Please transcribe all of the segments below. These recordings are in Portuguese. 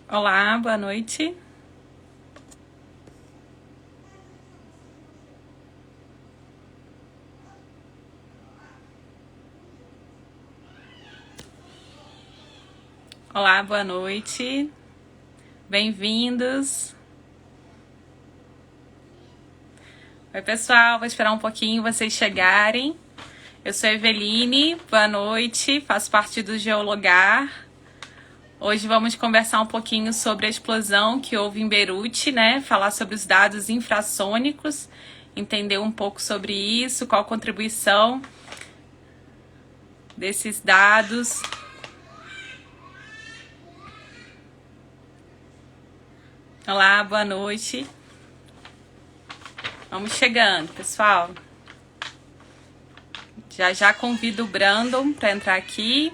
Olá, boa noite. Olá, boa noite. Bem-vindos. Oi, pessoal, vou esperar um pouquinho vocês chegarem. Eu sou a Eveline, boa noite, faço parte do Geologar. Hoje vamos conversar um pouquinho sobre a explosão que houve em Beirute, né? Falar sobre os dados infrassônicos, entender um pouco sobre isso, qual a contribuição desses dados. Olá, boa noite. Vamos chegando, pessoal. Já já convido o Brandon para entrar aqui.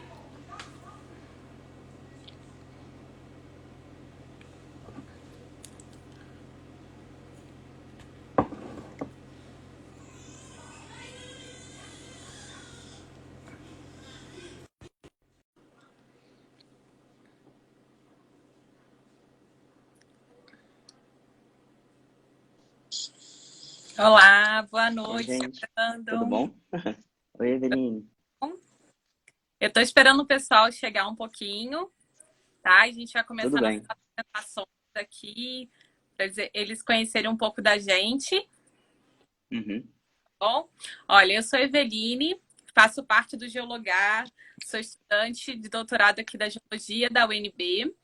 Olá, boa Oi, noite, gente. Tudo Brandon. bom? Oi, Eveline. Eu tô esperando o pessoal chegar um pouquinho, tá? A gente vai Tudo começar nossas bem. apresentações aqui, para eles conhecerem um pouco da gente, Uhum. tá bom? Olha, eu sou Eveline, faço parte do Geologar, sou estudante de doutorado aqui da Geologia da UNB,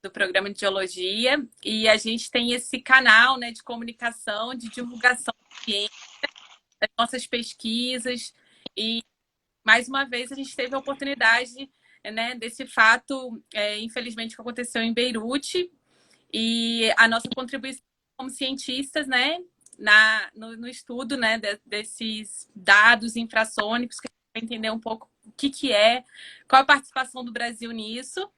do programa de Geologia, e a gente tem esse canal, né, de comunicação, de divulgação de ciência, das nossas pesquisas, e mais uma vez a gente teve a oportunidade, né, desse fato, infelizmente, que aconteceu em Beirute, e a nossa contribuição como cientistas, né, no estudo, né, desses dados infrassônicos, que a gente vai entender um pouco o que é, qual a participação do Brasil nisso,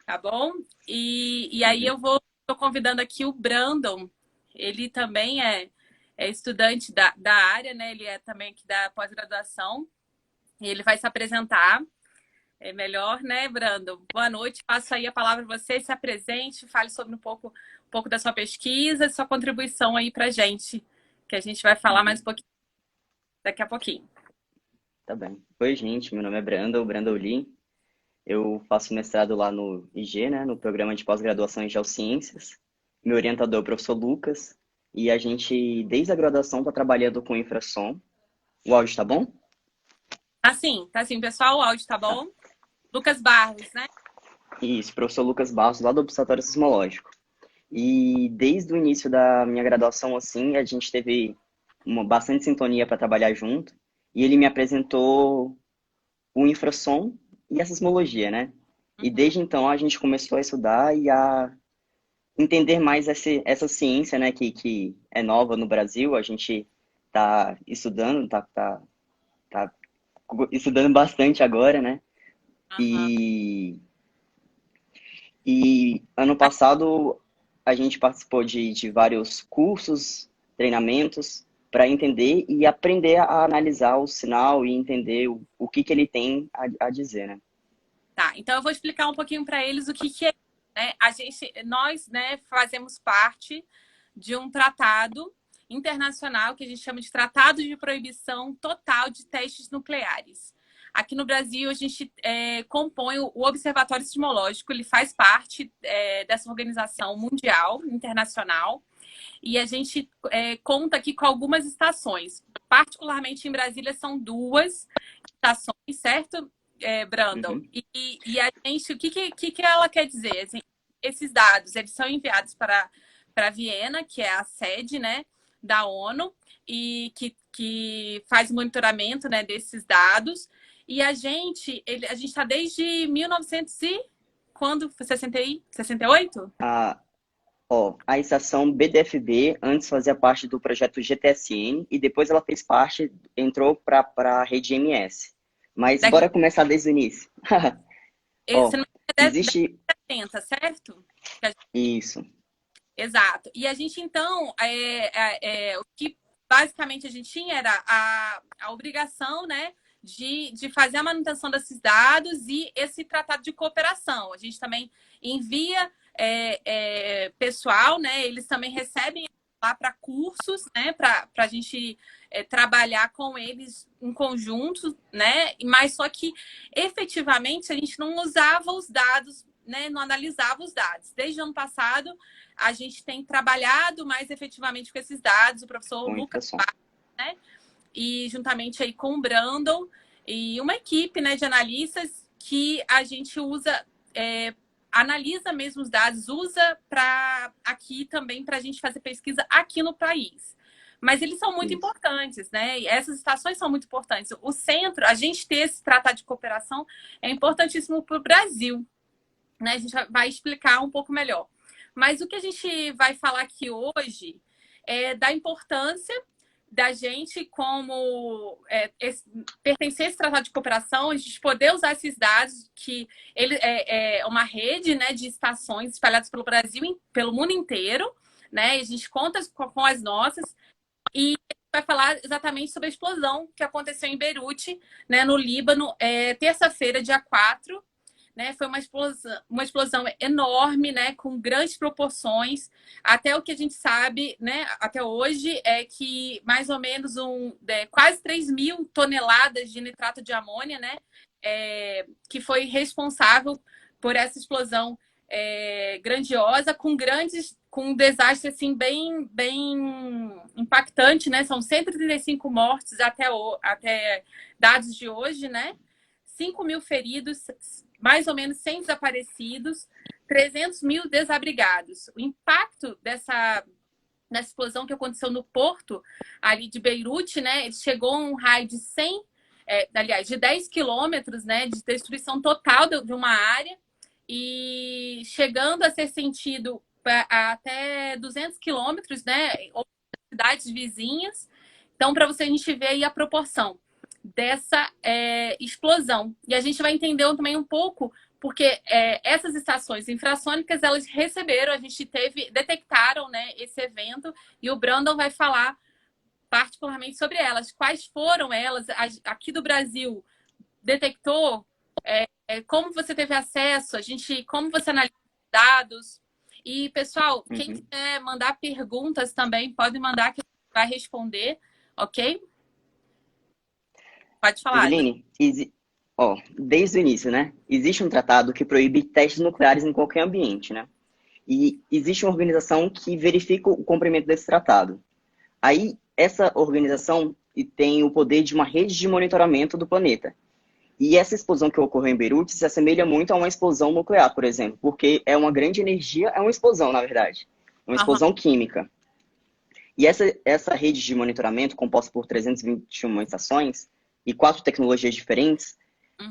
tá bom? E aí Uhum. tô convidando aqui o Brandon, ele também é estudante da área, né, ele é também aqui da pós-graduação, e ele vai se apresentar. É melhor, né, Brandon? Boa noite. Passo aí a palavra para você, se apresente, fale sobre um pouco da sua pesquisa, sua contribuição aí para a gente, que a gente vai falar mais um Uhum. pouquinho daqui a pouquinho. Tá bem. Oi, gente. Meu nome é Brandon Lee. Eu faço mestrado lá no IG, né, no programa de pós-graduação em Geociências. Meu orientador é o professor Lucas. E a gente, desde a graduação, está trabalhando com infrassom. O áudio tá bom? Tá assim, pessoal, o áudio tá Tá. bom? Lucas Barros, né? Isso, professor Lucas Barros, lá do Observatório Sismológico. E desde o início da minha graduação, assim, a gente teve uma bastante sintonia para trabalhar junto. E ele me apresentou o infrassom e a sismologia, né? E Uhum. desde então a gente começou a estudar e a entender mais essa ciência, né, que é nova no Brasil. A gente está estudando, tá estudando bastante agora, né? Aham. E, e ano passado a gente participou de vários cursos, treinamentos, para entender e aprender a analisar o sinal e entender o que ele tem a dizer, né? Tá, então eu vou explicar um pouquinho para eles o que é, né? Nós, né, fazemos parte de um tratado internacional que a gente chama de Tratado de Proibição Total de Testes Nucleares. Aqui no Brasil, a gente compõe o Observatório Sismológico, ele faz parte dessa organização mundial, internacional, e a gente conta aqui com algumas estações. Particularmente em Brasília, são duas estações, certo, Brandon? Uhum. E a gente, o que ela quer dizer? Assim, esses dados, eles são enviados para Viena, que é a sede, né, da ONU, e que faz monitoramento, né, desses dados. E a gente está desde 1900 e quando? 68? A estação BDFB antes fazia parte do projeto GTSN e depois ela fez parte, entrou para a rede MS. Mas Daqui, bora começar desde o início. se Ó, não é da existe 70, certo? isso. Exato. E a gente, então, o que basicamente a gente tinha era a obrigação, né, de fazer a manutenção desses dados e esse tratado de cooperação. A gente também envia pessoal, né? Eles também recebem lá para cursos, né? Para a gente trabalhar com eles em conjunto, né? Mas só que efetivamente a gente não usava os dados, né? Não analisava os dados. Desde o ano passado a gente tem trabalhado mais efetivamente com esses dados. O professor Lucas, né? E juntamente aí com o Brandon e uma equipe, né, de analistas que a gente usa, analisa mesmo os dados, usa para aqui também para a gente fazer pesquisa aqui no país. Mas eles são muito importantes, né? E essas estações são muito importantes. O centro, a gente ter esse tratado de cooperação é importantíssimo para o Brasil, né? A gente vai explicar um pouco melhor. Mas o que a gente vai falar aqui hoje é da importância da gente como pertencer a esse tratado de cooperação, a gente poder usar esses dados, que ele é uma rede, né, de estações espalhadas pelo Brasil, pelo mundo inteiro, né? E a gente conta com as nossas e vai falar exatamente sobre a explosão que aconteceu em Beirute, né, no Líbano, terça-feira, dia 4. Né, foi uma explosão enorme, né, com grandes proporções. Até o que a gente sabe, né, até hoje, é que mais ou menos quase 3.000 toneladas de nitrato de amônia, né, que foi responsável por essa explosão grandiosa, com um desastre assim, bem impactante, né? São 135 mortes até dados de hoje, né? 5.000 feridos, mais ou menos 100 desaparecidos, 300 mil desabrigados. O impacto dessa explosão que aconteceu no porto ali de Beirute, né? Ele chegou a um raio de 10 quilômetros, né? De destruição total de uma área e chegando a ser sentido até 200 quilômetros, né? Ou cidades vizinhas. Então, para a gente ver aí a proporção dessa explosão. E a gente vai entender também um pouco, porque essas estações infrassônicas, elas receberam, a gente detectaram, né, esse evento, e o Brandon vai falar particularmente sobre elas. Quais foram elas? Aqui do Brasil, detectou? Como você teve acesso? Como você analisa dados? E, pessoal, quem quiser mandar perguntas também, pode mandar que a gente vai responder, ok? Pode falar. Eveline, desde o início, né? Existe um tratado que proíbe testes nucleares em qualquer ambiente, né? E existe uma organização que verifica o cumprimento desse tratado. Aí, essa organização tem o poder de uma rede de monitoramento do planeta. E essa explosão que ocorreu em Beirute se assemelha muito a uma explosão nuclear, por exemplo, porque é uma grande energia, é uma explosão, na verdade. Uma explosão química. E essa rede de monitoramento, composta por 321 estações e 4 tecnologias diferentes,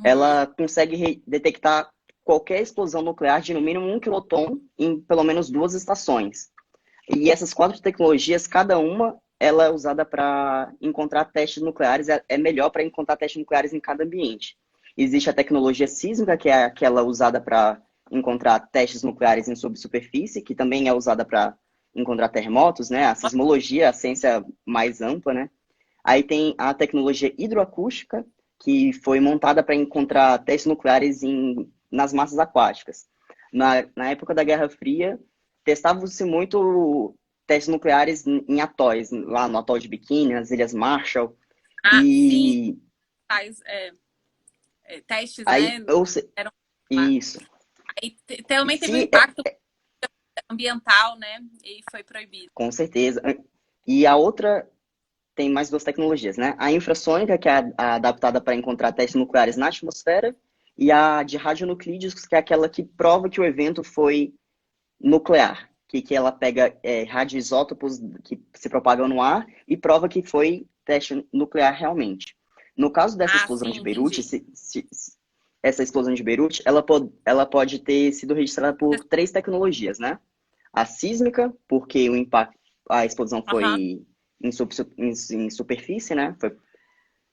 ela consegue detectar qualquer explosão nuclear de no mínimo 1 quiloton em pelo menos 2 estações. E essas 4 tecnologias, cada uma, ela é usada para encontrar testes nucleares, é melhor para encontrar testes nucleares em cada ambiente. Existe a tecnologia sísmica, que é aquela usada para encontrar testes nucleares em subsuperfície, que também é usada para encontrar terremotos, né? A sismologia, a ciência mais ampla, né? Aí tem a tecnologia hidroacústica, que foi montada para encontrar testes nucleares nas massas aquáticas. Na época da Guerra Fria, testavam-se muito testes nucleares em atóis, lá no atol de Bikini, nas Ilhas Marshall. Sim. Testes, aí, né? Isso. Aí também teve um impacto ambiental, né? E foi proibido. Com certeza. E a outra tem mais 2 tecnologias, né? A infrassônica, que é adaptada para encontrar testes nucleares na atmosfera, e a de radionuclídeos, que é aquela que prova que o evento foi nuclear, que ela pega radioisótopos que se propagam no ar e prova que foi teste nuclear realmente. No caso dessa explosão de Beirute, essa explosão de Beirute, ela pode ter sido registrada por 3 tecnologias, né? A sísmica, porque a explosão foi em superfície, né?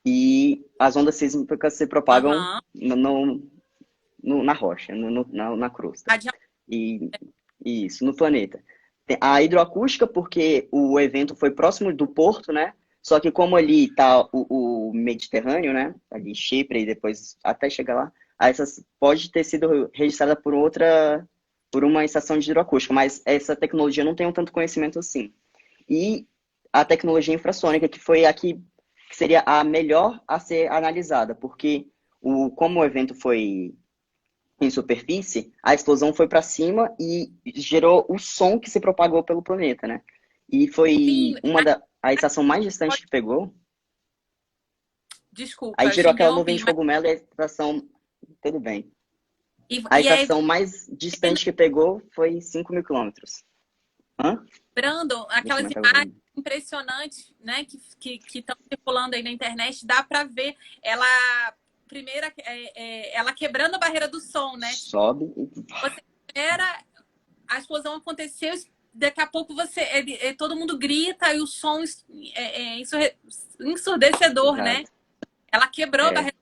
E as ondas sísmicas se propagam na rocha, na crosta. Isso, no planeta. A hidroacústica, porque o evento foi próximo do porto, né? Só que como ali está o Mediterrâneo, né? Ali Chipre e depois até chegar lá, essa pode ter sido registrada por uma estação de hidroacústica, mas essa tecnologia eu não tenho tanto conhecimento assim. E a tecnologia infrassônica, que foi a que seria a melhor a ser analisada, porque como o evento foi em superfície, a explosão foi para cima e gerou o som que se propagou pelo planeta, né? E Sim, foi a estação mais distante que pegou, aí desculpa, eu gerou te aquela nuvem interrompi, de mas cogumelo e a estação, tudo bem. A e aí estação mais distante que pegou foi 5.000 quilômetros. Hã? lembrando Deixa eu aquelas aumentar o imagens volume. impressionantes, né, que estão circulando aí na internet, dá para ver ela primeira ela quebrando a barreira do som, né? Sobe e Você espera, a explosão aconteceu, daqui a pouco todo mundo grita e o som ensurdecedor, né? exato. Ela quebrou a É. barreira.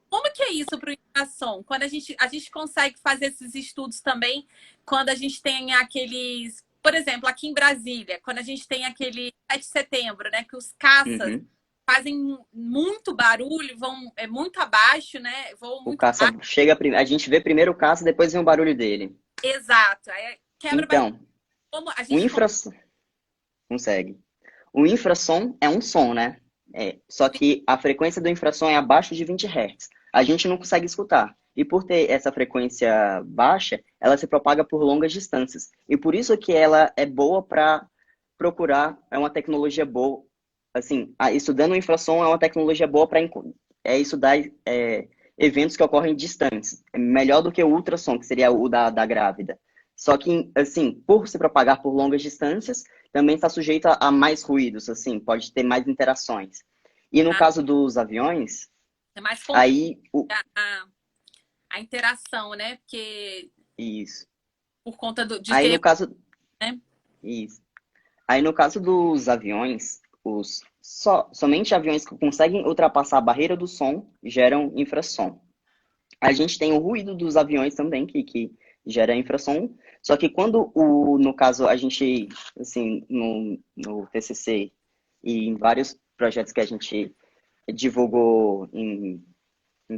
Como que é isso para o ultrassom? Quando a gente consegue fazer esses estudos também, quando a gente tem aqueles, por exemplo, aqui em Brasília, quando a gente tem aquele 7 de setembro, né, que os caças Uhum. fazem muito barulho, vão muito abaixo, né? Voam O muito caça baixo. chega, a gente vê primeiro o caça, depois vem o barulho dele. Exato. Aí quebra a barreira. Então, Como a o gente infrasom consegue. O infrassom é um som, né? Só que a frequência do infrassom é abaixo de 20 Hz. A gente não consegue escutar. E por ter essa frequência baixa, ela se propaga por longas distâncias. E por isso que ela é boa para procurar, é uma tecnologia boa. Assim, estudando o infrassom é uma tecnologia boa para estudar eventos que ocorrem distantes. É melhor do que o ultrassom, que seria o da grávida. Só que, assim, por se propagar por longas distâncias, também está sujeito a mais ruídos, assim, pode ter mais interações. E no caso dos aviões, é mais complicado aí a interação, né? Porque isso. por conta de Aí no ter, caso né? isso. Aí no caso dos aviões, somente aviões que conseguem ultrapassar a barreira do som geram infrassom. A gente tem o ruído dos aviões também que gera infrassom. Só que quando no caso a gente assim no TCC e em vários projetos que a gente divulgou em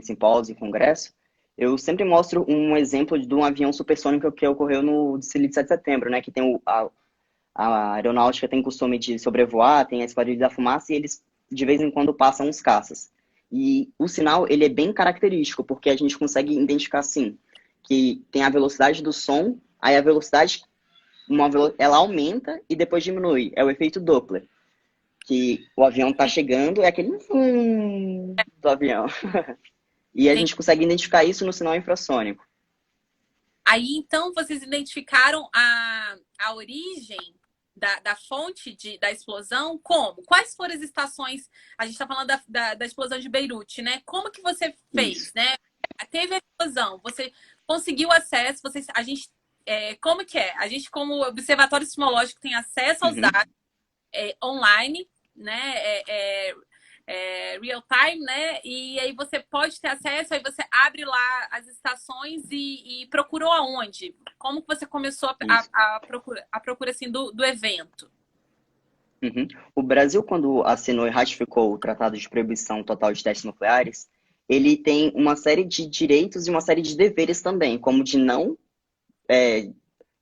simpósio e congresso, eu sempre mostro um exemplo de um avião supersônico que ocorreu no desfile de 7 de setembro, né? Que tem a aeronáutica tem costume de sobrevoar, tem a esquadrilha da fumaça e eles de vez em quando passam os caças. E o sinal, ele é bem característico, porque a gente consegue identificar assim, que tem a velocidade do som, aí a velocidade ela aumenta e depois diminui. É o efeito Doppler, que o avião está chegando, é aquele do avião. E a gente consegue identificar isso no sinal infrassônico. Aí, então, vocês identificaram a origem da fonte da explosão? Como? Quais foram as estações? A gente está falando da explosão de Beirute, né? Como que você Isso. fez, né? Teve a explosão, você conseguiu acesso, a gente, como que é? A gente, como observatório sismológico, tem acesso aos Uhum. dados online, né? Real time, né? E aí você pode ter acesso, aí você abre lá as estações e procurou aonde? Como que você começou Isso. a procura assim, do evento? Uhum. O Brasil, quando assinou e ratificou o Tratado de Proibição Total de Testes Nucleares, ele tem uma série de direitos e uma série de deveres também, como de não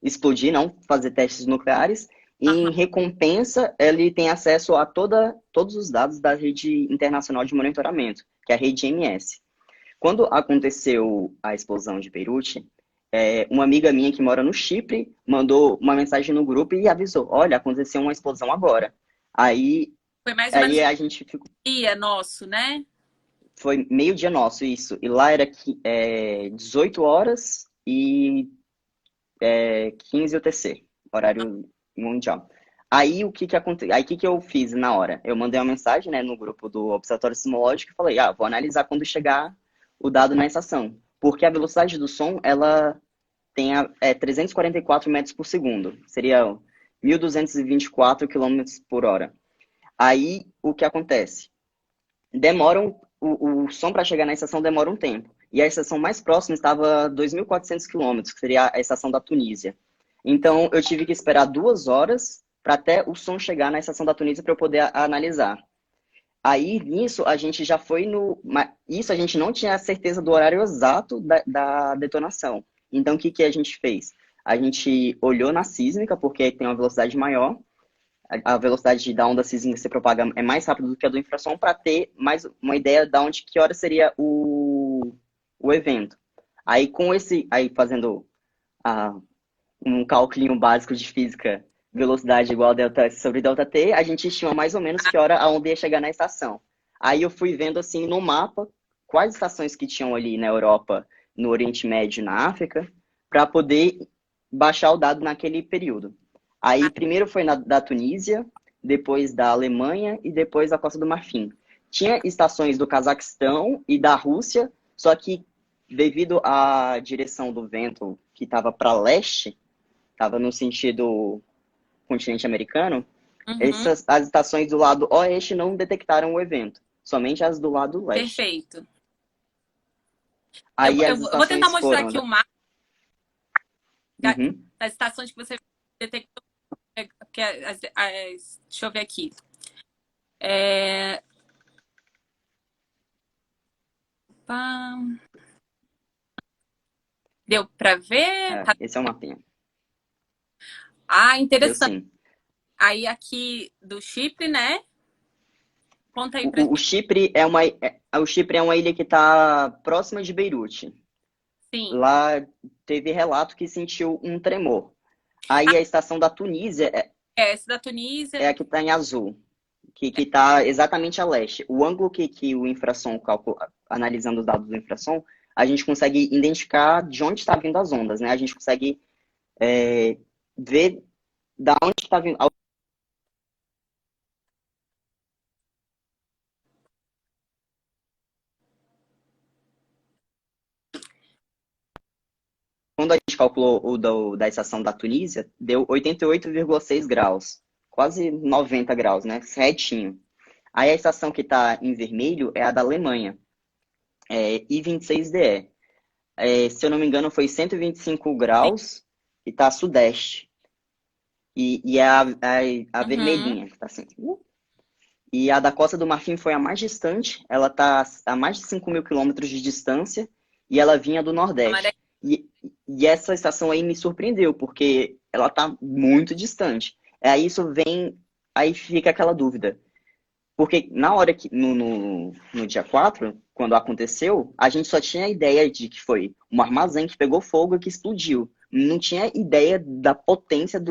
explodir, não fazer testes nucleares, e Aham. em recompensa ele tem acesso a todos os dados da rede internacional de monitoramento, que é a rede MS. Quando aconteceu a explosão de Beirute, uma amiga minha que mora no Chipre mandou uma mensagem no grupo e avisou: olha, aconteceu uma explosão agora. Aí, Foi mais ou menos aí a gente ficou. dia nosso, né? Foi meio-dia nosso, isso. E lá era 18 horas e 15 UTC, horário mundial. Aí o que que aconteceu? Aí o que que eu fiz na hora? Eu mandei uma mensagem, né, no grupo do Observatório Sismológico e falei: vou analisar quando chegar o dado na estação. Porque a velocidade do som, ela tem 344 metros por segundo. Seria 1.224 quilômetros por hora. Aí, o que acontece? O som para chegar na estação demora um tempo. E a estação mais próxima estava a 2.400 quilômetros, que seria a estação da Tunísia. Então, eu tive que esperar 2 horas para até o som chegar na estação da Tunísia para eu poder analisar. Aí, nisso, a gente já foi no... Isso a gente não tinha a certeza do horário exato da detonação. Então, o que que a gente fez? A gente olhou na sísmica, porque tem uma velocidade maior. A velocidade da onda sísmica se propaga é mais rápido do que a do infrassom, para ter mais uma ideia de onde, que hora seria o evento. Aí, aí fazendo um cálculo básico de física, velocidade igual a delta S sobre delta T, a gente estima mais ou menos que hora a onda ia chegar na estação. Aí eu fui vendo assim no mapa quais estações que tinham ali na Europa, no Oriente Médio, na África, para poder baixar o dado naquele período. Aí primeiro foi da Tunísia, depois da Alemanha e depois da Costa do Marfim. Tinha estações do Cazaquistão e da Rússia, só que devido à direção do vento que estava para leste, estava no sentido continente americano, Uhum. as estações do lado oeste não detectaram o evento, somente as do lado leste. Perfeito. Aí as Eu vou tentar estações mostrar foram... aqui o mapa Uhum. das estações que você detectou. Deixa eu ver aqui. É, pá, deu para ver? Esse é o mapinha. Ah, Deu interessante. sim. Aí aqui do Chipre, né? Conta aí pra O gente. Chipre o Chipre é uma ilha que está próxima de Beirute. Sim. Lá teve relato que sentiu um tremor. Aí a estação da Tunísia Essa da Tunísia. é a que está em azul, que está exatamente a leste. O ângulo que o infrassom calcula, analisando os dados do infrassom, a gente consegue identificar de onde está vindo as ondas, né? A gente consegue ver da onde está vindo. Quando a gente calculou da estação da Tunísia, deu 88,6 graus, quase 90 graus, né? Retinho. Aí a estação que está em vermelho é a da Alemanha, I26DE. Se eu não me engano, foi 125 Sim. graus e está sudeste. E é a Uhum. vermelhinha que está assim. E a da Costa do Marfim foi a mais distante, ela está a mais de 5 mil quilômetros de distância e ela vinha do Amarelo. Nordeste. E essa estação aí me surpreendeu, porque ela está muito distante. Aí isso vem, aí fica aquela dúvida. Porque na hora que, no dia 4 quando aconteceu, a gente só tinha a ideia de que foi um armazém que pegou fogo e que explodiu. Não tinha ideia da potência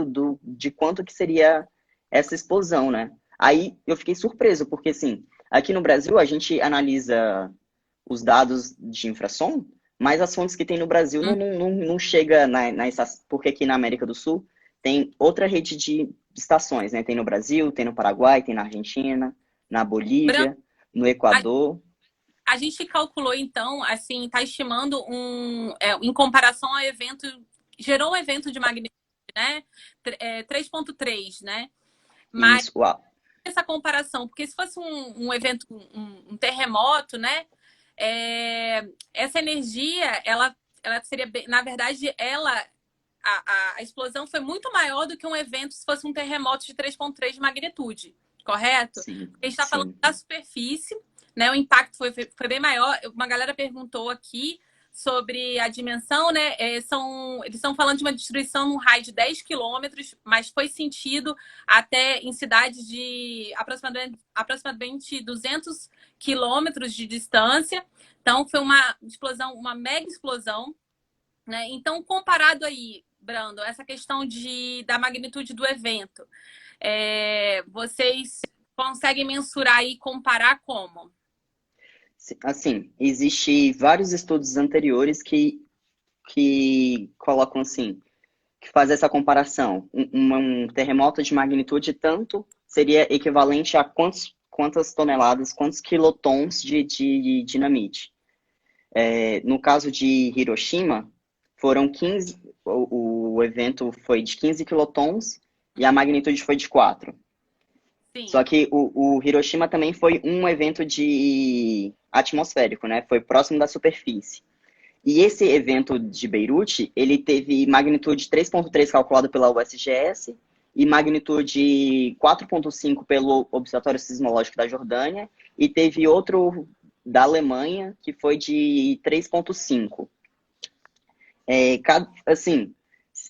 de quanto que seria essa explosão, né? Aí eu fiquei surpreso, porque assim, aqui no Brasil a gente analisa os dados de infrassom, mas as fontes que tem no Brasil Hum. não chega na estação, porque aqui na América do Sul tem outra rede de estações, né? Tem no Brasil, tem no Paraguai, tem na Argentina, na Branco, Bolívia, no a, Equador. a gente calculou, então, assim, está estimando em comparação ao evento, gerou um evento de magnitude, né? 3,3, né? Mas Isso, uau. essa comparação, porque se fosse um evento, um terremoto, né? Essa energia, ela seria, na verdade, a explosão foi muito maior do que um evento se fosse um terremoto de 3,3 de magnitude, correto? Sim, A gente está falando sim. da superfície, né? O impacto foi bem maior. Uma galera perguntou aqui sobre a dimensão, né? Eles estão falando de uma destruição num raio de 10 quilômetros, mas foi sentido até em cidades de aproximadamente 200 quilômetros de distância. Então, foi uma explosão, uma mega explosão, né? Então, comparado aí, Brando, essa questão da magnitude do evento, vocês conseguem mensurar e comparar como? Assim, existe vários estudos anteriores que colocam assim, que faz essa comparação. Um terremoto de magnitude tanto seria equivalente a quantas toneladas, quantos quilotons de dinamite. No caso de Hiroshima, foram 15, o evento foi de 15 quilotons e a magnitude foi de 4. Sim. Só que o Hiroshima também foi um evento de atmosférico, né? Foi próximo da superfície. E esse evento de Beirute, ele teve magnitude 3,3 calculado pela USGS e magnitude 4,5 pelo Observatório Sismológico da Jordânia e teve outro da Alemanha que foi de 3,5. Assim,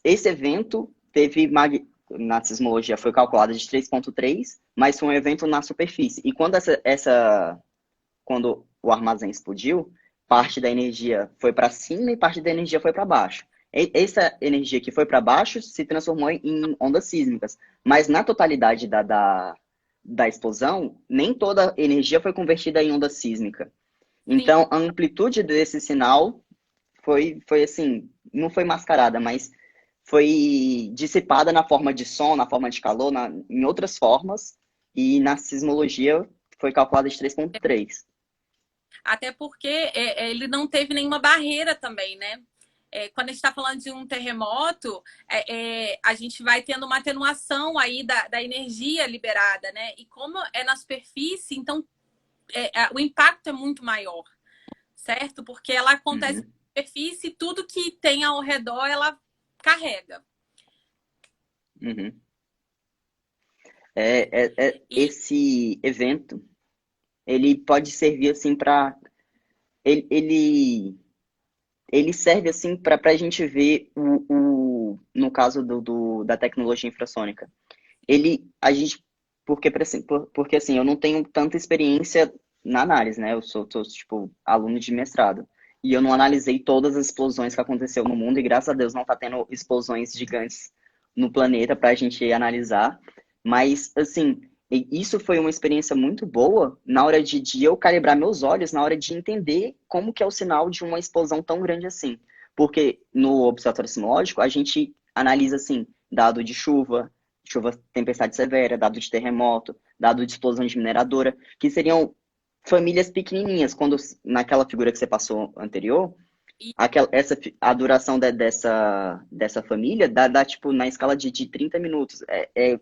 esse evento teve na sismologia foi calculado de 3,3, mas foi um evento na superfície. E quando quando o armazém explodiu, parte da energia foi para cima e parte da energia foi para baixo. Essa energia que foi para baixo se transformou em ondas sísmicas, mas na totalidade da explosão, nem toda a energia foi convertida em onda sísmica. Sim. Então, a amplitude desse sinal foi assim, não foi mascarada, mas foi dissipada na forma de som, na forma de calor, em outras formas, e na sismologia foi calculada de 3,3. Até porque ele não teve nenhuma barreira também, né? Quando a gente está falando de um terremoto, a gente vai tendo uma atenuação aí da energia liberada, né? E como é na superfície, então o impacto é muito maior, certo? Porque ela acontece Uhum, na superfície e tudo que tem ao redor ela carrega. uhum. E Esse evento, ele pode servir assim para ele, ele ele serve assim para a gente ver no caso da tecnologia infrassônica. A gente, porque assim, eu não tenho tanta experiência na análise, né? Eu tô, tipo, aluno de mestrado. E eu não analisei todas as explosões que aconteceu no mundo, e graças a Deus não tá tendo explosões gigantes no planeta para a gente analisar. Mas, assim, isso foi uma experiência muito boa na hora de eu calibrar meus olhos, na hora de entender como que é o sinal de uma explosão tão grande assim. Porque no observatório sismológico, a gente analisa, assim, dado de chuva, tempestade severa, dado de terremoto, dado de explosão de mineradora, que seriam famílias pequenininhas. Quando naquela figura que você passou anterior, a duração dessa família dá tipo na escala de 30 minutos. É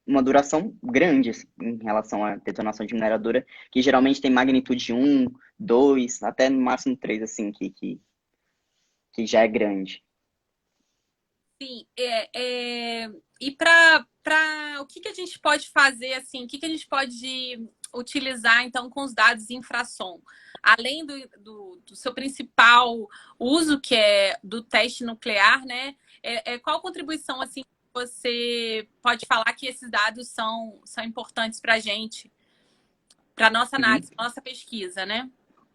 uma duração grande assim, em relação à detonação de mineradora, que geralmente tem magnitude 1, 2, até no máximo 3, assim, que já é grande. sim, e para o que a gente pode fazer assim? O que a gente pode utilizar então com os dados infrassom? Além do seu principal uso, que é do teste nuclear, né? Qual contribuição assim você pode falar que esses dados são importantes para a gente, para nossa Uhum. análise, nossa pesquisa, né?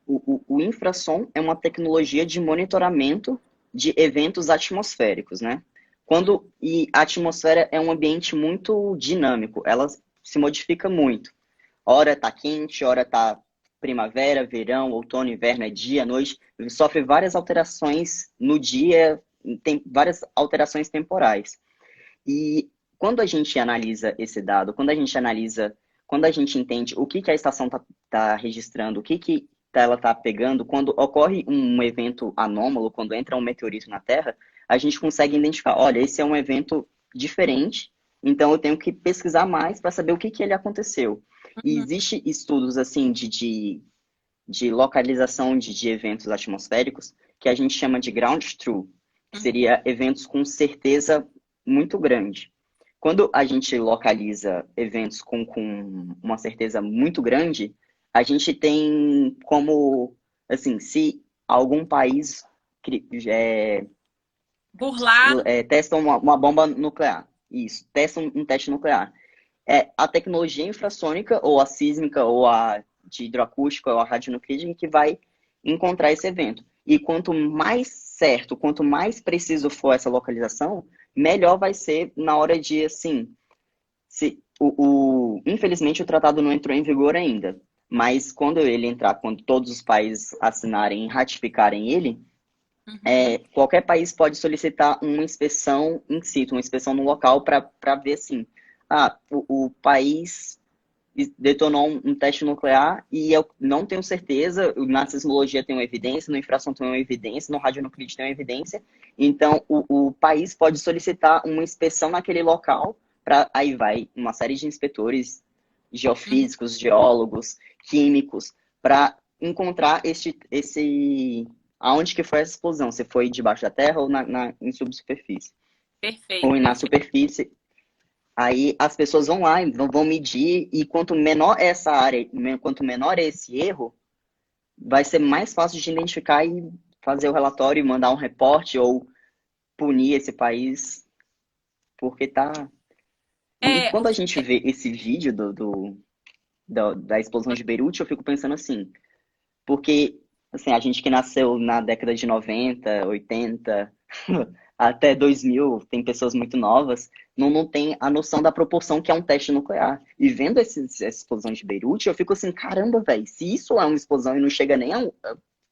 O infrassom é uma tecnologia de monitoramento de eventos atmosféricos, né? E a atmosfera é um ambiente muito dinâmico, ela se modifica muito. Hora tá quente, hora tá primavera, verão, outono, inverno, é dia, noite, sofre várias alterações no dia, tem várias alterações temporais. E quando a gente analisa esse dado, quando a gente entende o que que a estação tá registrando, o que ela está pegando, quando ocorre um evento anômalo, quando entra um meteorito na Terra, a gente consegue identificar, olha, esse é um evento diferente, então eu tenho que pesquisar mais para saber o que que ele aconteceu. E Uhum, existe estudos assim de localização de eventos atmosféricos que a gente chama de ground truth, que uhum. seria eventos com certeza muito grande. Quando a gente localiza eventos com uma certeza muito grande, a gente tem como, assim, se algum país Burlar, testa uma bomba nuclear, isso, testa um teste nuclear, a tecnologia infrassônica, ou a sísmica, ou a de hidroacústica, ou a radionuclídea, que vai encontrar esse evento. E quanto mais certo, quanto mais preciso for essa localização, melhor vai ser na hora de, assim, infelizmente o tratado não entrou em vigor ainda, mas quando ele entrar, quando todos os países assinarem e ratificarem ele, uhum. qualquer país pode solicitar uma inspeção in situ, uma inspeção no local para ver assim, o país detonou um teste nuclear e eu não tenho certeza, na sismologia tem uma evidência, no infração tem uma evidência, no radionuclídeo tem uma evidência, então o país pode solicitar uma inspeção naquele local, aí vai uma série de inspetores, Uhum. geofísicos, geólogos, químicos, para encontrar aonde que foi essa explosão, se foi debaixo da terra ou em subsuperfície. Perfeito, Ou na perfeito. superfície. Aí as pessoas vão lá e vão medir, e quanto menor essa área, quanto menor esse erro, vai ser mais fácil de identificar e fazer o relatório e mandar um reporte ou punir esse país, porque tá. E É, quando a gente vê esse vídeo da explosão de Beirute, eu fico pensando assim, porque assim, a gente que nasceu na década de 90, 80, até 2000, tem pessoas muito novas, não tem a noção da proporção que é um teste nuclear. E vendo essa explosão de Beirute, eu fico assim, caramba, velho, se isso é uma explosão e não chega nem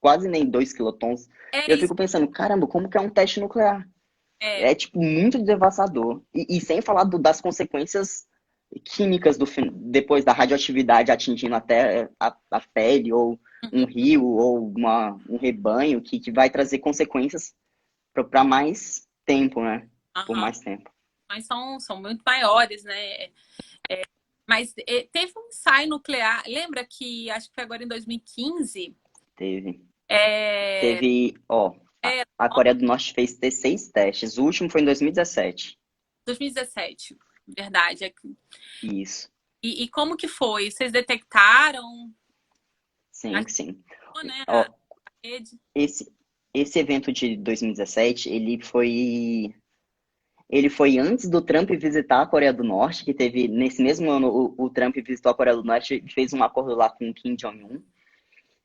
quase nem 2 quilotons, é eu isso. fico pensando, caramba, como que é um teste nuclear? É, É, tipo, muito devastador. E sem falar das consequências químicas depois da radioatividade atingindo até a pele, ou um rio, ou um rebanho, que vai trazer consequências para mais tempo, né? Por aham. mais tempo. Mas são muito maiores, né? Mas teve um ensaio nuclear, lembra que acho que foi agora em 2015? Teve. É, Teve, ó, é, a Coreia do Norte fez 16 testes. O último foi em 2017. 2017, verdade. Isso. E como que foi? Vocês detectaram? Sim, Achou, sim. né, a Ó, rede? esse, esse evento de 2017, ele foi antes do Trump visitar a Coreia do Norte, que teve, nesse mesmo ano, o Trump visitou a Coreia do Norte e fez um acordo lá com o Kim Jong-un.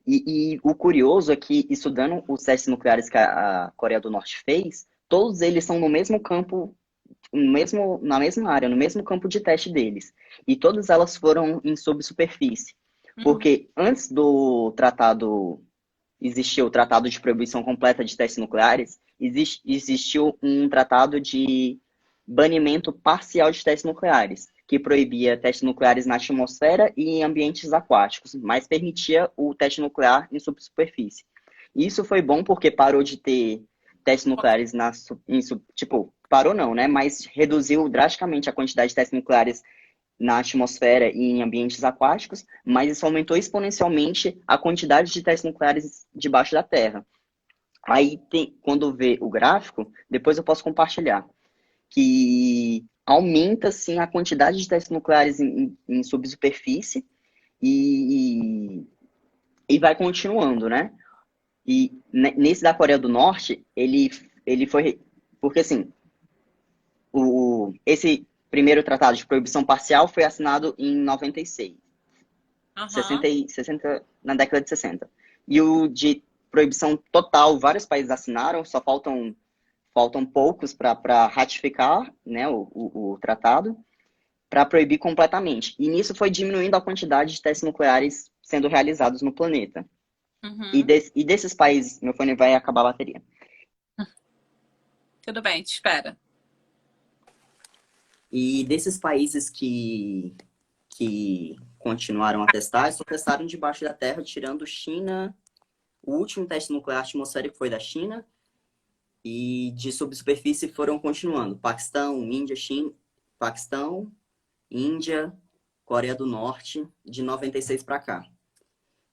E o curioso é que, estudando os testes nucleares que a Coreia do Norte fez, todos eles são no mesmo campo, na mesma área, no mesmo campo de teste deles. E todas elas foram em subsuperfície. Uhum. Porque antes do tratado existir o Tratado de Proibição Completa de Testes Nucleares, existiu um tratado de banimento parcial de testes nucleares, que proibia testes nucleares na atmosfera e em ambientes aquáticos, mas permitia o teste nuclear em subsuperfície. Isso foi bom porque parou de ter testes nucleares tipo, parou não, né? Mas reduziu drasticamente a quantidade de testes nucleares na atmosfera e em ambientes aquáticos, mas isso aumentou exponencialmente a quantidade de testes nucleares debaixo da Terra. Aí, quando vê o gráfico, depois eu posso compartilhar, que aumenta, sim, a quantidade de testes nucleares em subsuperfície e, e vai continuando, né? E nesse da Coreia do Norte, ele foi... Porque, assim, esse primeiro tratado de proibição parcial foi assinado em 96. Aham. 60, na década de 60. E o de proibição total, vários países assinaram, só faltam poucos para ratificar, né, o tratado, para proibir completamente. E nisso foi diminuindo a quantidade de testes nucleares sendo realizados no planeta. Uhum. E desses países, meu fone vai acabar a bateria. Tudo bem, te espera. E desses países que continuaram a testar, só testaram debaixo da Terra, tirando China. O último teste nuclear atmosférico foi da China, e de subsuperfície foram continuando. Paquistão, Índia, Coreia do Norte, de 96 para cá.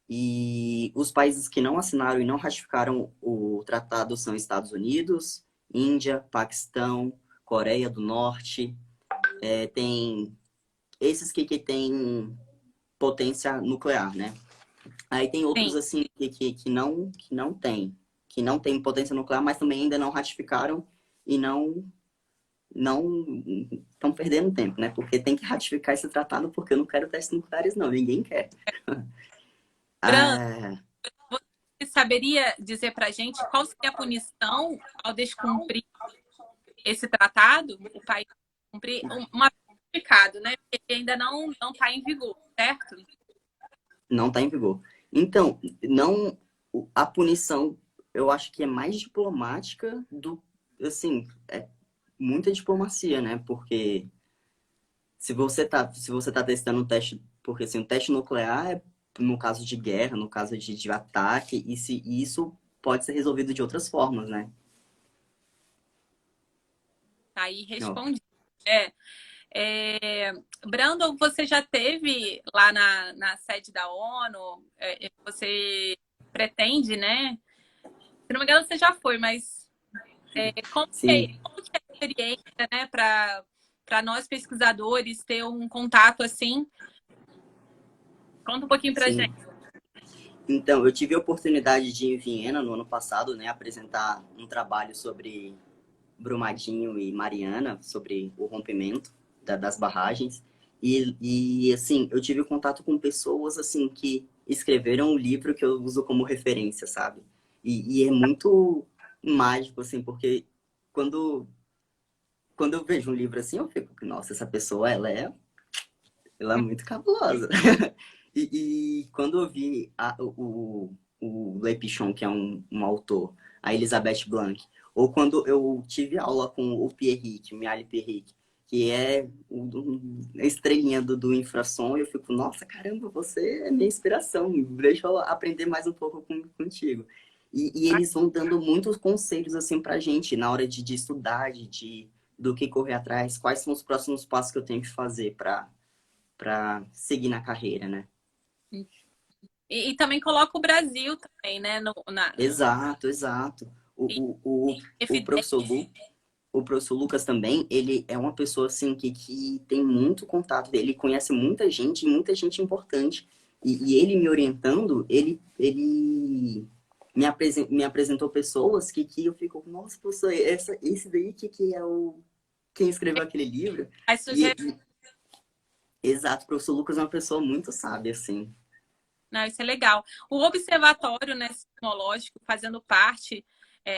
E os países que não assinaram e não ratificaram o tratado são Estados Unidos, Índia, Paquistão, Coreia do Norte. Tem esses que têm potência nuclear, né? Aí tem outros Sim. assim que não tem potência nuclear, mas também ainda não ratificaram e não estão perdendo tempo, né? Porque tem que ratificar esse tratado, porque eu não quero testes nucleares, não. Ninguém quer. Brando, Ah, você saberia dizer pra gente qual seria a punição ao descumprir esse tratado? O país cumprir uma ratificado, né? Porque ele ainda não está em vigor, certo? não está em vigor. Então, não, a punição, eu acho que é mais diplomática assim, é muita diplomacia, né? Porque se você tá testando um teste, porque assim, um teste nuclear é no caso de guerra, no caso de ataque, e isso pode ser resolvido de outras formas, né? Tá aí Ó, respondi. É, Brandon, você já teve lá na sede da ONU? Você pretende, né? Se não me engano, você já foi, mas como sim. que é a experiência, né, para para nós pesquisadores ter um contato assim? Conta um pouquinho para Sim. gente. Então, eu tive a oportunidade de ir em Viena no ano passado, né, apresentar um trabalho sobre Brumadinho e Mariana, sobre o rompimento das barragens. Assim, eu tive contato com pessoas, assim, que escreveram um livro que eu uso como referência, sabe? E é muito mágico, assim, porque quando, quando eu vejo um livro assim, eu fico, nossa, essa pessoa, ela é muito cabulosa. E quando eu vi o Le Pichon, que é um autor, a Elizabeth Blanc, ou quando eu tive aula com o Pierrick, o Mihaly Pierrick, que é a estrelinha do infrassom, eu fico, nossa, caramba, você é minha inspiração, deixa eu aprender mais um pouco contigo. E eles vão dando muitos conselhos assim pra gente na hora de estudar, do que correr atrás, quais são os próximos passos que eu tenho que fazer para seguir na carreira, né? E também coloca o Brasil também, né? Exato, exato. O Evidente. o professor Lucas também, ele é uma pessoa assim que tem muito contato, ele conhece muita gente, e muita gente importante. E ele me orientando, ele me apresentou pessoas que eu fico, nossa, professor, esse daí que é quem escreveu aquele livro. As E, sugestões. e- exato, o professor Lucas é uma pessoa muito sábia, assim. Não, isso é legal. O observatório, né, sismológico, fazendo parte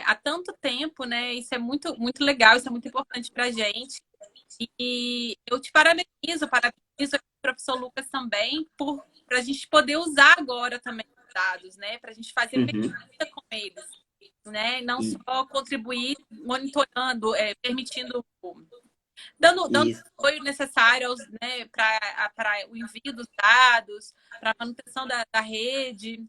há tanto tempo, né? Isso é muito, muito legal, isso é muito importante para a gente. E eu te parabenizo o professor Lucas também, por para a gente poder usar agora também os dados, né? Para a gente fazer Uhum. pesquisa com eles, né? Não E, só contribuir monitorando, permitindo dando e apoio necessário né, para o envio dos dados, para a manutenção da rede,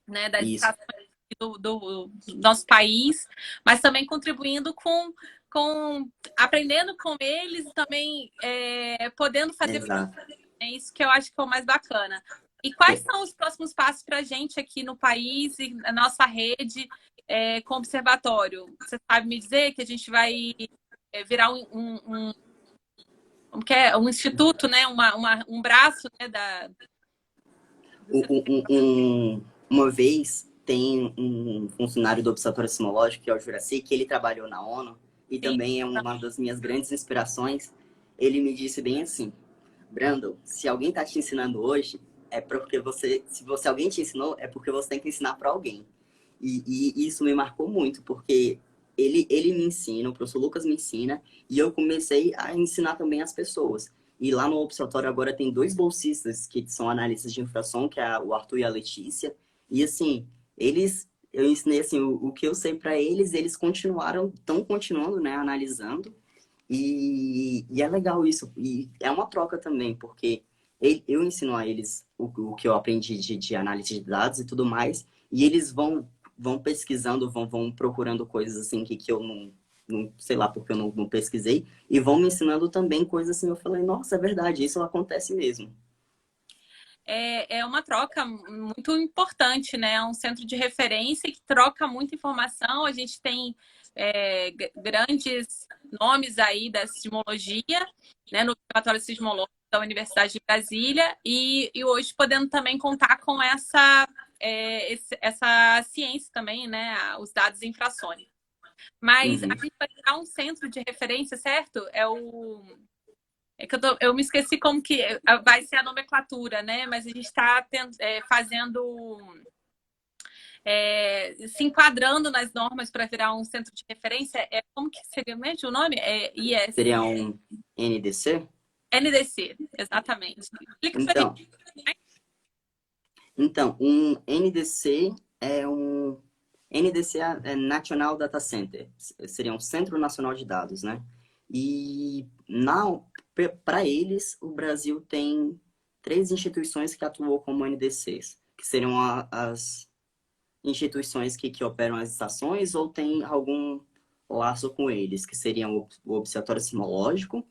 né, das isso, estações do nosso país, mas também contribuindo aprendendo com eles e também podendo fazer. exato. É isso que eu acho que é o mais bacana. E quais são os próximos passos para a gente aqui no país e na nossa rede com o observatório? Você sabe me dizer que a gente vai virar como que é? Um instituto, né? Um braço, né? Uma vez tem um funcionário do Observatório Sismológico, que é o Juraci, que ele trabalhou na ONU e Sim. também é uma das minhas grandes inspirações. Ele me disse bem assim: Brandon, se alguém está te ensinando hoje, é porque se alguém te ensinou, é porque você tem que ensinar para alguém. E isso me marcou muito, porque ele me ensina, o professor Lucas me ensina, e eu comecei a ensinar também as pessoas. E lá no Observatório agora tem dois bolsistas que são analistas de infração, que é o Arthur e a Letícia. E assim, eu ensinei assim, o que eu sei para eles, eles estão continuando, né, analisando. E é legal isso. E é uma troca também, porque eu ensino a eles o que eu aprendi de análise de dados e tudo mais, e eles vão pesquisando, vão procurando coisas assim que eu não sei lá porque eu não pesquisei, e vão me ensinando também coisas assim. Eu falei, nossa, é verdade, isso acontece mesmo. É uma troca muito importante, né? É um centro de referência que troca muita informação. A gente tem grandes nomes aí da sismologia, né? No Observatório Sismológico da Universidade de Brasília e hoje podendo também contar com essa ciência também, né? Os dados infrassônicos. Mas a Uhum. gente vai criar um centro de referência, certo? É que eu me esqueci como que vai ser a nomenclatura, né? Mas a gente está fazendo, se enquadrando nas normas para virar um centro de referência. Como que seria mesmo o nome? Seria um NDC? NDC, exatamente. Explica para Então, gente. Então, um NDC NDC é National Data Center, seria um Centro Nacional de Dados, né? E para eles, o Brasil tem três instituições que atuam como NDCs, que seriam as instituições que operam as estações ou tem algum laço com eles, que seriam o Observatório Sismológico,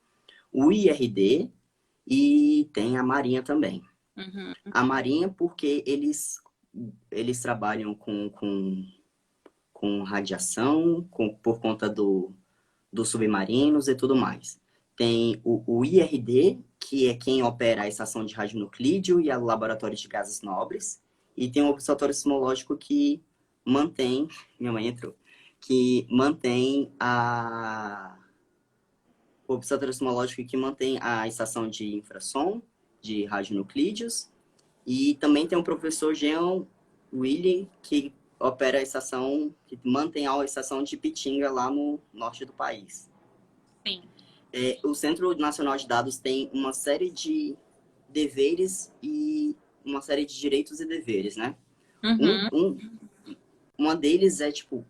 o IRD e tem a Marinha também. Uhum. A Marinha, porque eles trabalham com radiação, por conta dos submarinos e tudo mais. Tem o IRD, que é quem opera a estação de radionuclídeo e o laboratório de gases nobres. E tem o observatório sismológico que mantém... Minha mãe entrou. Que mantém o observatório sismológico que mantém a estação de infrassom, de radionuclídeos. E também tem o professor Jean Willy, que opera a estação, que mantém a estação de Pitinga, lá no norte do país. Sim. O Centro Nacional de Dados tem uma série de deveres e uma série de direitos e deveres, né? Uhum. Uma deles é, tipo,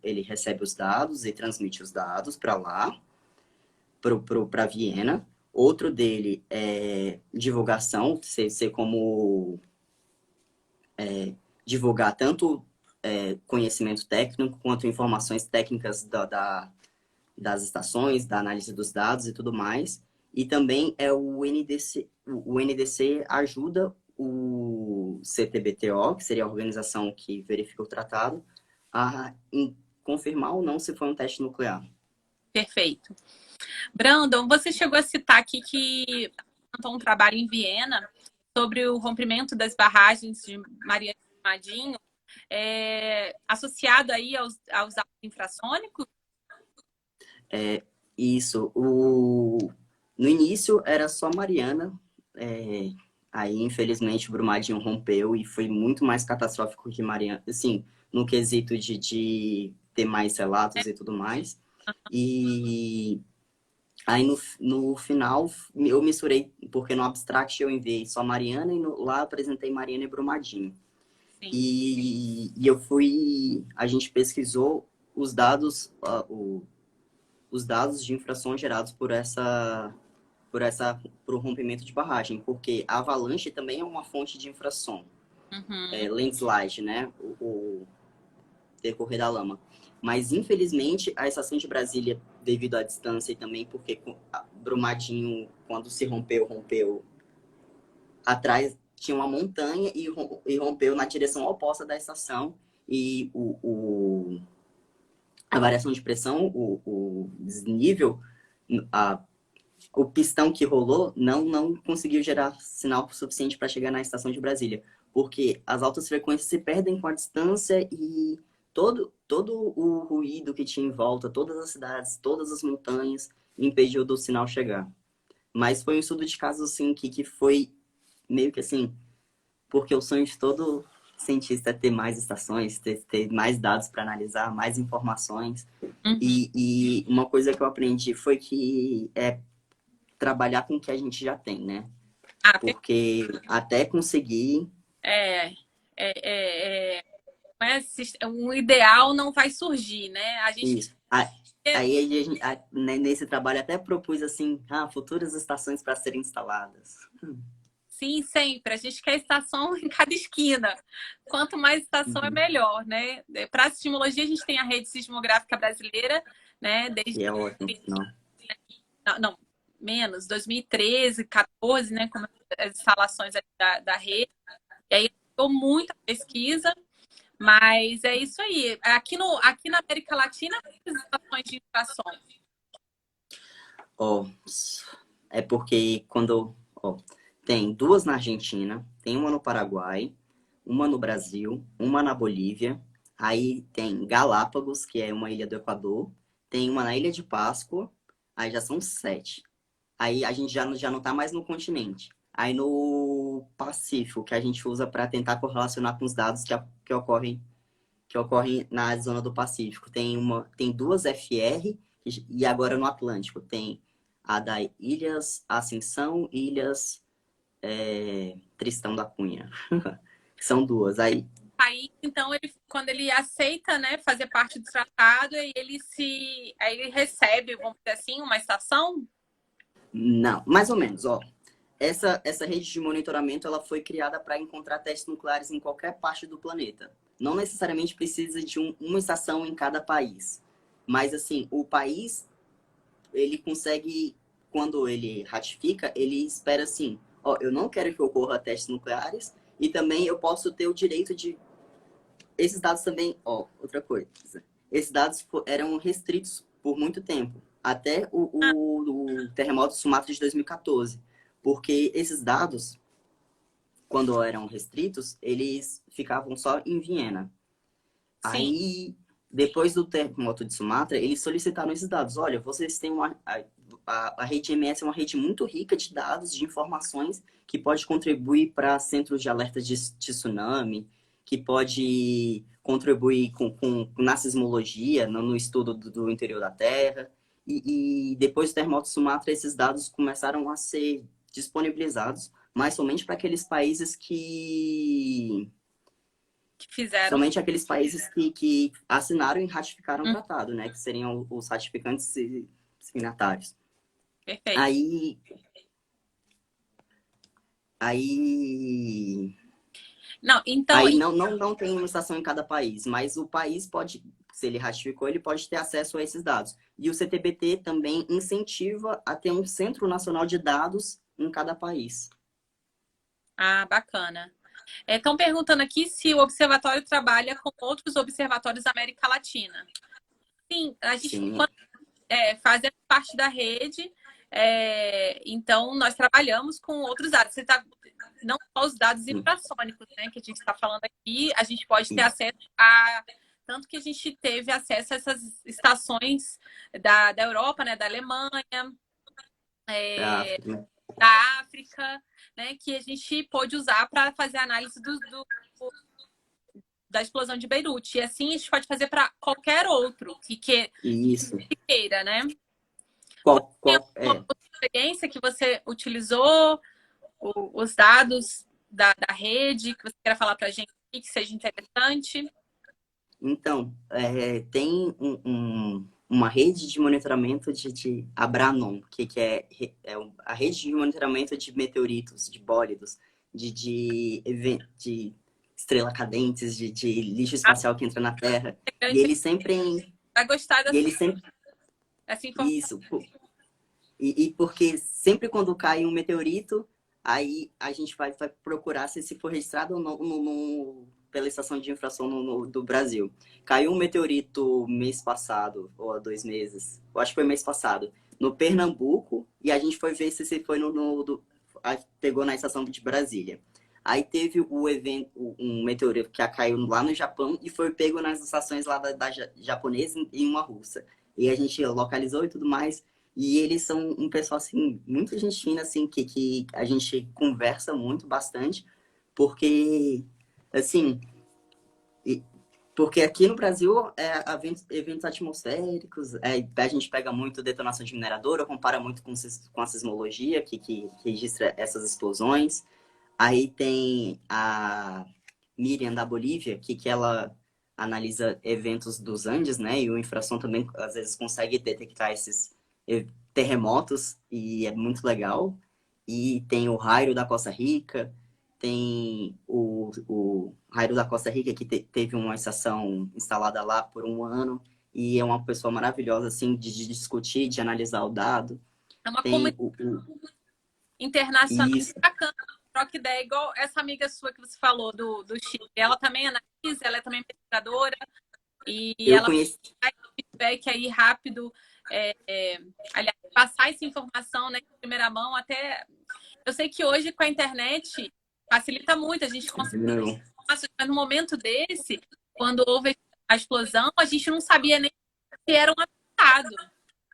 ele recebe os dados e transmite os dados para lá, para Viena. Outro dele é divulgação, ser como divulgar tanto conhecimento técnico quanto informações técnicas das estações, da análise dos dados e tudo mais. E também é o NDC. O NDC ajuda o CTBTO, que seria a organização que verifica o tratado, a confirmar ou não se foi um teste nuclear. Perfeito. Brandon, você chegou a citar aqui que apresentou um trabalho em Viena sobre o rompimento das barragens de Mariana e Brumadinho, associado aí aos alvos infrassônicos? Isso. No início era só Mariana, aí infelizmente o Brumadinho rompeu e foi muito mais catastrófico que Mariana, assim, no quesito de ter mais relatos e tudo mais. E aí no final eu misturei, porque no Abstract eu enviei só Mariana e lá apresentei Mariana e Brumadinho. Sim. E a gente pesquisou os dados, os dados de infração gerados por o rompimento de barragem, porque a avalanche também é uma fonte de infração. Uhum. Landslide, né? O decorrer da lama. Mas, infelizmente, a estação de Brasília, devido à distância e também porque Brumadinho, quando se rompeu atrás tinha uma montanha e rompeu na direção oposta da estação e a variação de pressão, o desnível, o pistão que rolou não conseguiu gerar sinal suficiente para chegar na estação de Brasília, porque as altas frequências se perdem com a distância e todo o ruído que tinha em volta, todas as cidades, todas as montanhas, impediu do sinal chegar. Mas foi um estudo de caso assim que foi meio que assim, porque o sonho de todo cientista é ter mais estações, ter mais dados para analisar, mais informações. Uhum. E uma coisa que eu aprendi foi que trabalhar com o que a gente já tem, né? Porque até conseguir... Um ideal não vai surgir, né? A gente... Isso. Aí, nesse trabalho, até propus assim, futuras estações para serem instaladas. Sim, sempre. A gente quer estação em cada esquina. Quanto mais estação é melhor, né? Para a sismologia, a gente tem a rede sismográfica brasileira, né? Desde... E é ótimo, não, menos, 2013, 14, né? Com as instalações da rede. E aí, ficou muita pesquisa, mas é isso aí. Aqui na América Latina, tem estações de infração. É porque quando... tem 2 na Argentina, tem uma no Paraguai, uma no Brasil, uma na Bolívia. Aí tem Galápagos, que é uma ilha do Equador. Tem uma na Ilha de Páscoa. Aí já são 7. Aí a gente já não tá mais no continente. Aí no Pacífico, que a gente usa para tentar correlacionar com os dados que ocorrem na zona do Pacífico. Tem 2 FR e agora no Atlântico tem a da Ilhas Ascensão e Ilhas Tristão da Cunha. São 2. Aí, então, quando ele aceita, né, fazer parte do tratado, aí ele recebe, vamos dizer assim, uma estação? Não, mais ou menos, Essa rede de monitoramento ela foi criada para encontrar testes nucleares em qualquer parte do planeta. Não necessariamente precisa de uma estação em cada país. Mas, assim, o país, ele consegue, quando ele ratifica, ele espera assim, eu não quero que ocorra testes nucleares e também eu posso ter o direito de... Esses dados também, outra coisa. Esses dados eram restritos por muito tempo. até o terremoto de Sumatra de 2014. Porque esses dados, quando eram restritos, eles ficavam só em Viena. Sim. Aí, depois do terremoto de Sumatra, eles solicitaram esses dados. Olha, vocês têm a rede MS é uma rede muito rica de dados, de informações, que pode contribuir para centros de alerta de tsunami, que pode contribuir na sismologia, no estudo do interior da Terra. E depois do terremoto de Sumatra, esses dados começaram a ser disponibilizados, mas somente para aqueles países Que fizeram. somente aqueles países que assinaram e ratificaram o tratado, né? Que seriam os ratificantes e signatários. Perfeito. Aí Não, então, não tem uma estação em cada país, mas o país pode, se ele ratificou, ele pode ter acesso a esses dados. E o CTBT também incentiva a ter um Centro Nacional de Dados em cada país. bacana. Estão perguntando aqui se o observatório trabalha com outros observatórios da América Latina. Sim, a gente Sim. fazendo parte da rede, então nós trabalhamos com outros dados. Você tá, não só os dados infrassônicos, né, que a gente está falando aqui, a gente pode ter acesso a. Tanto que a gente teve acesso a essas estações da Europa, né, da Alemanha, da África, né, que a gente pôde usar para fazer a análise da explosão de Beirute. E assim a gente pode fazer para qualquer outro Isso. que queira, né? Tem alguma experiência que você utilizou os dados da rede, que você queira falar para a gente que seja interessante? Então, tem uma rede de monitoramento de Abranon, que é a rede de monitoramento de meteoritos, de bólidos, de estrela cadentes, de lixo espacial que entra na Terra. E ele sempre... Vai gostar dessa informação. Isso. E porque sempre quando cai um meteorito, aí a gente vai procurar se for registrado ou não pela estação de infração do Brasil. Caiu um meteorito mês passado, ou há 2 meses, eu acho que foi mês passado, no Pernambuco, e a gente foi ver se foi pegou na estação de Brasília. Aí teve o evento, um meteorito que caiu lá no Japão e foi pego nas estações lá da japonesa e uma russa. E a gente localizou e tudo mais. E eles são um pessoal, assim, muito gente fina, assim, que a gente conversa muito, bastante, porque, assim, porque aqui no Brasil, eventos atmosféricos, a gente pega muito detonação de mineradora, compara muito com a sismologia, que registra essas explosões. Aí tem a Miriam da Bolívia, que ela analisa eventos dos Andes, né? E o infrasom também, às vezes, consegue detectar esses terremotos, e é muito legal. E tem o Raio da Costa Rica, tem o Raio da Costa Rica, que teve uma estação instalada lá por 1 ano, e é uma pessoa maravilhosa, assim, de discutir, de analisar o dado. É uma Tem comunidade internacional bacana, troca ideia, igual essa amiga sua que você falou do Chile. Ela também analisa, ela é também pesquisadora, e ela faz feedback aí rápido, aliás, passar essa informação, né, em primeira mão, até... Eu sei que hoje com a internet facilita muito, a gente consegue... Mas no momento desse, quando houve a explosão, a gente não sabia nem se era um atentado,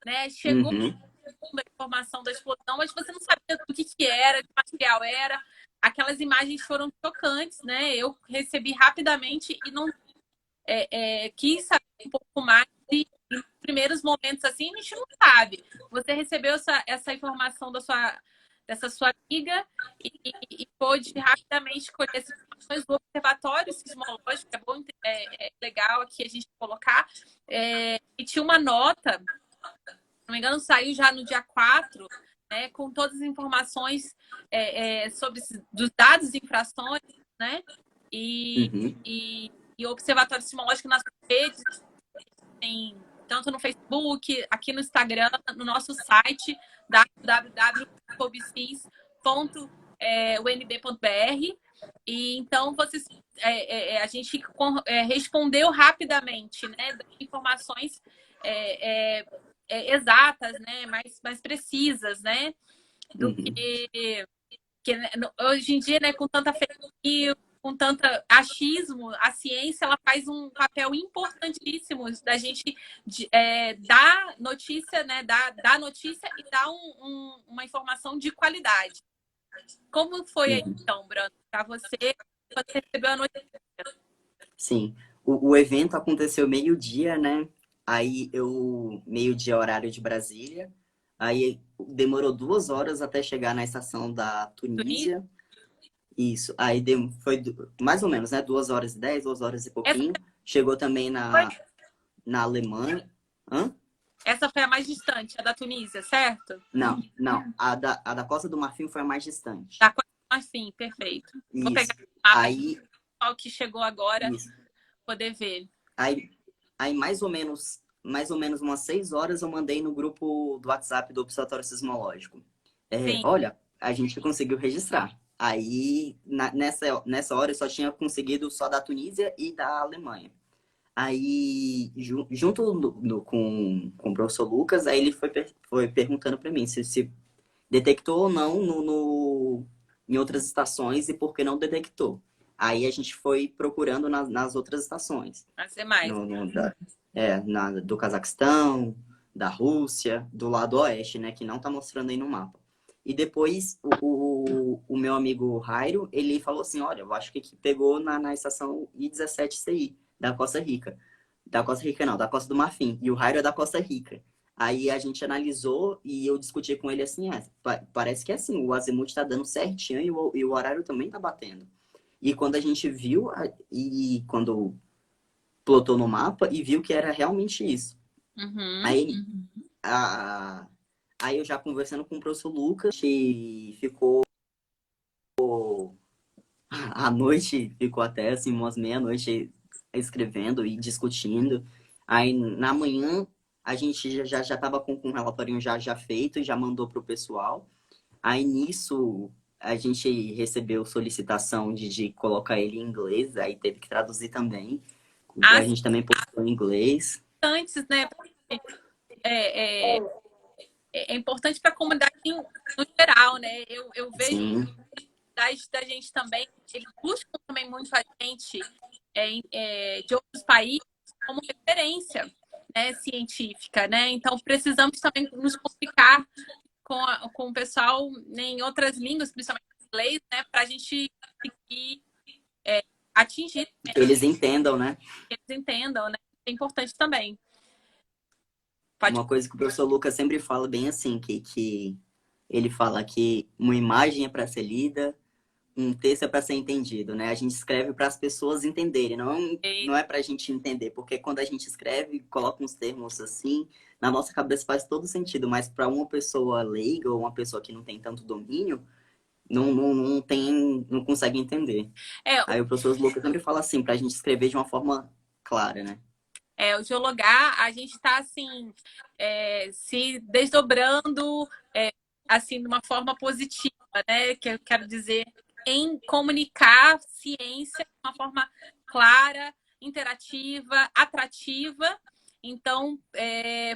né? Chegou a informação da explosão, mas você não sabia do que era, que material era. Aquelas imagens foram chocantes, né? Eu recebi rapidamente e não quis saber um pouco mais. E nos primeiros momentos, assim, a gente não sabe. Você recebeu essa informação dessa sua amiga e pôde rapidamente colher as informações do Observatório Sismológico, é bom, legal aqui a gente colocar. E tinha uma nota, se não me engano, saiu já no dia 4, né, com todas as informações sobre dos dados de infrações, né? E o Observatório Sismológico nas redes, tem, tanto no Facebook, aqui no Instagram, no nosso site www.cobsis.unb.br. E então vocês, a gente respondeu rapidamente, né, informações exatas, né? Mais precisas, né? Do Uhum. que hoje em dia, né, com tanta fake news, com tanta achismo, a ciência ela faz um papel importantíssimo da gente dar notícia, né, dar notícia e dar uma informação de qualidade. Como foi aí, Uhum. então, Brando, para você, você recebeu a notícia? Sim. O evento aconteceu meio-dia, né? Aí meio-dia horário de Brasília. Aí demorou 2 horas até chegar na estação da Tunísia? Tunísia. Isso. Aí foi mais ou menos, né? 2 horas e 10, 2 horas e Essa pouquinho. Chegou também foi, na Alemanha. Hã? essa foi a mais distante, a da Tunísia, certo? Não, não. A da Costa do Marfim foi a mais distante. Da Costa do Marfim, perfeito. Vou Isso. pegar o mapa aqui, Aí, o que chegou agora, isso. poder ver. Aí, aí mais ou menos umas 6 horas eu mandei no grupo do WhatsApp do Observatório Sismológico. Sim. Olha, a gente conseguiu registrar. Aí, nessa hora, eu só tinha conseguido só da Tunísia e da Alemanha. Aí, junto com o professor Lucas, aí ele foi perguntando para mim se detectou ou não em outras estações e por que não detectou. Aí a gente foi procurando nas outras estações. Vai ser mais. Do Cazaquistão, da Rússia, do lado oeste, né? Que não tá mostrando aí no mapa. E depois o meu amigo Jairo, ele falou assim, olha, eu acho que pegou na estação I-17CI, da Costa Rica. Da Costa Rica não, da Costa do Marfim. E o Jairo é da Costa Rica. Aí a gente analisou e eu discuti com ele assim, parece que é assim, o azimuth tá dando certinho e o horário também tá batendo. E quando a gente viu, e quando plotou no mapa e viu que era realmente isso. Uhum. Aí, aí eu já conversando com o professor Lucas, e ficou à noite, ficou até assim, umas meia-noite escrevendo e discutindo. Aí na manhã a gente já tava com um relatório já feito e já mandou pro pessoal. Aí nisso a gente recebeu solicitação de colocar ele em inglês, aí teve que traduzir também. A As gente também postou em inglês. antes, né? É, é, é importante para a comunidade no geral, né? Eu vejo Sim, da gente também, eles buscam também muito a gente de outros países como referência, né, científica, né? Então precisamos também nos comunicar com o pessoal, né, em outras línguas, principalmente inglês, né, para a gente conseguir atingir, né, que eles entendam, né? que eles entendam, né? É importante também. Pode. Uma coisa que o professor Lucas sempre fala bem assim, que ele fala que uma imagem é para ser lida, um texto é para ser entendido, né? A gente escreve para as pessoas entenderem, não é para a gente entender, porque quando a gente escreve, coloca uns termos assim, na nossa cabeça faz todo sentido, mas para uma pessoa leiga ou uma pessoa que não tem tanto domínio, não consegue entender. É, Aí o professor Lucas sempre fala assim, para a gente escrever de uma forma clara, né? o Geologar, a gente está assim, se desdobrando assim de uma forma positiva, né? Que eu quero dizer, em comunicar ciência de uma forma clara, interativa, atrativa. Então,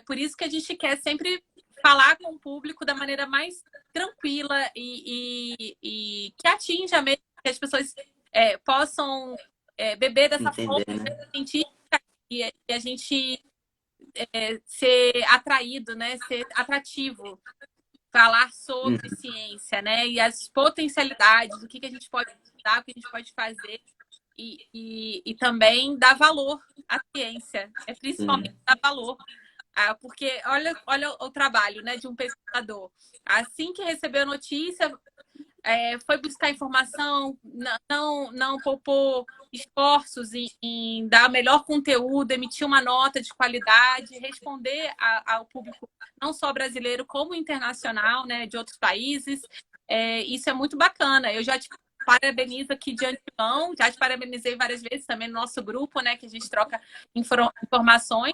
por isso que a gente quer sempre falar com o público da maneira mais tranquila e que atinja mesmo, que as pessoas possam beber dessa Entender, fonte né? científica e a gente ser atraído, né? Ser atrativo, falar sobre Uhum. ciência, né? E as potencialidades, o que a gente pode dar, o que a gente pode fazer e também dar valor à ciência, principalmente Sim. dar valor. Porque olha o trabalho, né, de um pesquisador. Assim que recebeu a notícia, foi buscar informação, não poupou esforços em dar melhor conteúdo, emitir uma nota de qualidade, responder ao público não só brasileiro como internacional, né, de outros países. Isso é muito bacana. Eu já te parabenizo aqui de antemão, já te parabenizei várias vezes também no nosso grupo, né, que a gente troca informações.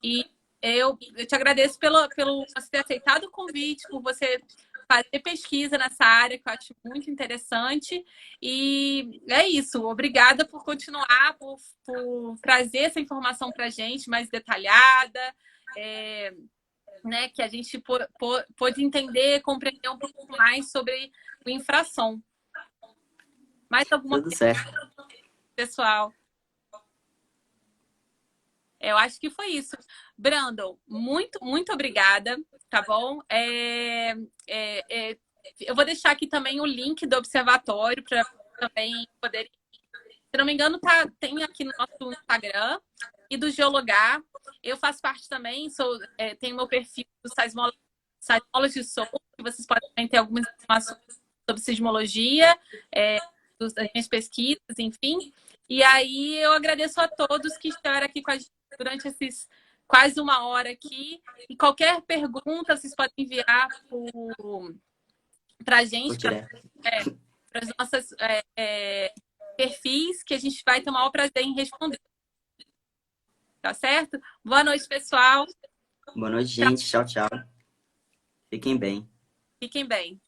E eu te agradeço pelo você ter aceitado o convite, por você fazer pesquisa nessa área, que eu acho muito interessante. E é isso. Obrigada por continuar, por trazer essa informação para a gente mais detalhada. né, que a gente pôde entender, compreender um pouco mais sobre o infrasom. Mais alguma Tudo certo. pergunta, pessoal? Eu acho que foi isso. Brandon, muito obrigada, tá bom? Eu vou deixar aqui também o link do observatório para também poder. Se não me engano, tem aqui no nosso Instagram e do Geologar. Eu faço parte também, tenho meu perfil do Seismology Soul, que vocês podem também ter algumas informações sobre sismologia, das minhas pesquisas, enfim. E aí eu agradeço a todos que estiveram aqui com a gente durante esses quase uma hora aqui. E qualquer pergunta, vocês podem enviar para a gente, para as nossas perfis, que a gente vai ter o maior prazer em responder. Tá certo? Boa noite, pessoal. Boa noite, gente. Tchau, tchau. Fiquem bem. Fiquem bem.